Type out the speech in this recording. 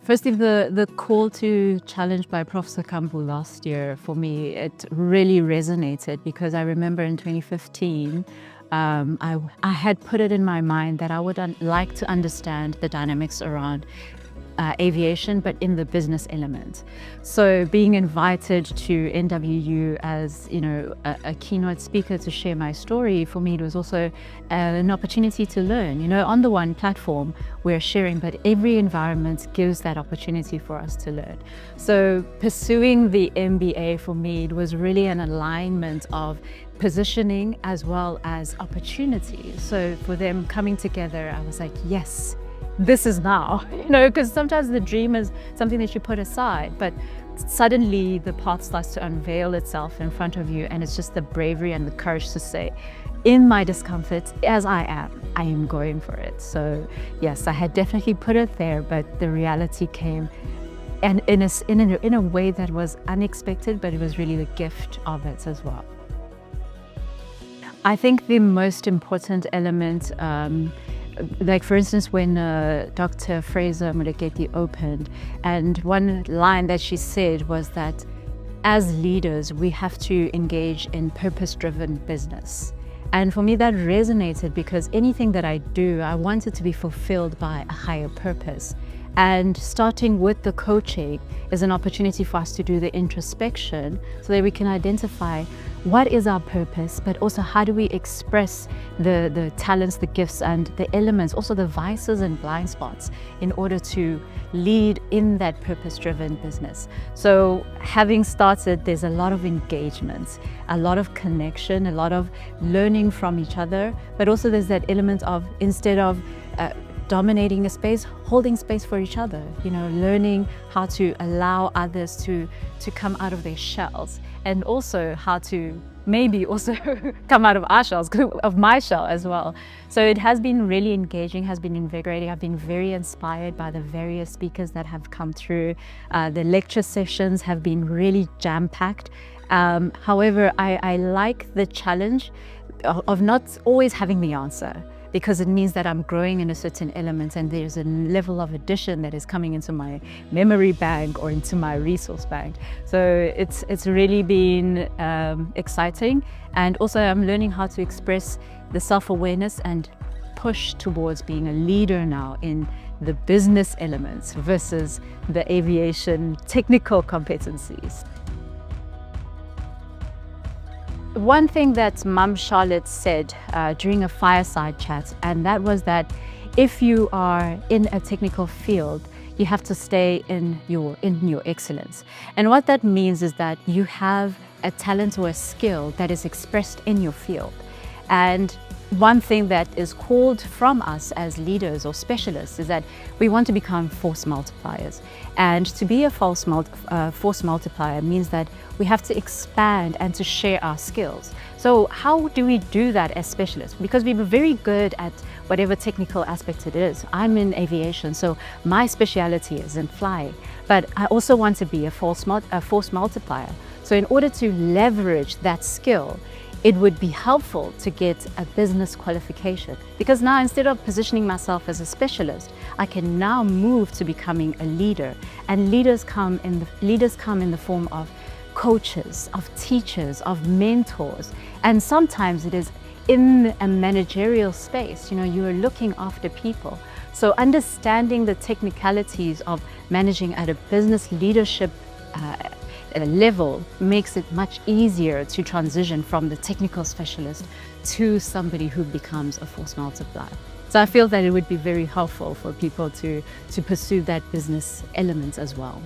Firstly, the call to challenge by Professor Kambu last year, for me, it really resonated because I remember in 2015, I had put it in my mind that I would like to understand the dynamics around aviation, but in the business element. So being invited to NWU as a keynote speaker to share my story, for me it was also an opportunity to learn. On the one platform we're sharing, but every environment gives that opportunity for us to learn. So pursuing the MBA, for me, it was really an alignment of positioning as well as opportunity. So for them coming together, I was like, yes, this is now, because sometimes the dream is something that you put aside, but suddenly the path starts to unveil itself in front of you, and it's just the bravery and the courage to say, in my discomfort, as I am going for it. So yes, I had definitely put it there, but the reality came, and in a way that was unexpected, but it was really the gift of it as well. I think the most important element, like for instance, when Dr. Fraser Muleketi opened, and one line that she said was that as leaders, we have to engage in purpose-driven business. And for me, that resonated because anything that I do, I want it to be fulfilled by a higher purpose. And starting with the coaching is an opportunity for us to do the introspection so that we can identify what is our purpose, but also how do we express the talents, the gifts, and the elements, also the vices and blind spots, in order to lead in that purpose-driven business. So having started, there's a lot of engagement, a lot of connection, a lot of learning from each other, but also there's that element of, instead of dominating a space, holding space for each other, learning how to allow others to come out of their shells, and also how to maybe also come out of our shells, of my shell as well. So it has been really engaging, has been invigorating. I've been very inspired by the various speakers that have come through. The lecture sessions have been really jam-packed. However, I like the challenge of not always having the answer, because it means that I'm growing in a certain element, and there's a level of addition that is coming into my memory bank or into my resource bank. So it's really been exciting, and also I'm learning how to express the self-awareness and push towards being a leader now in the business elements versus the aviation technical competencies. One thing that Mum Charlotte said during a fireside chat, and that was that if you are in a technical field, you have to stay in your excellence. And what that means is that you have a talent or a skill that is expressed in your field. And one thing that is called from us as leaders or specialists is that we want to become force multipliers. And to be a force multiplier means that we have to expand and to share our skills. So how do we do that as specialists? Because we were very good at whatever technical aspect it is. I'm in aviation, so my speciality is in flying. But I also want to be a force multiplier. So in order to leverage that skill, it would be helpful to get a business qualification, because now, instead of positioning myself as a specialist, I can now move to becoming a leader. And leaders come in the form of coaches, of teachers, of mentors. And sometimes it is in a managerial space. You are looking after people. So understanding the technicalities of managing at a business leadership level makes it much easier to transition from the technical specialist to somebody who becomes a force multiplier. So I feel that it would be very helpful for people to pursue that business element as well.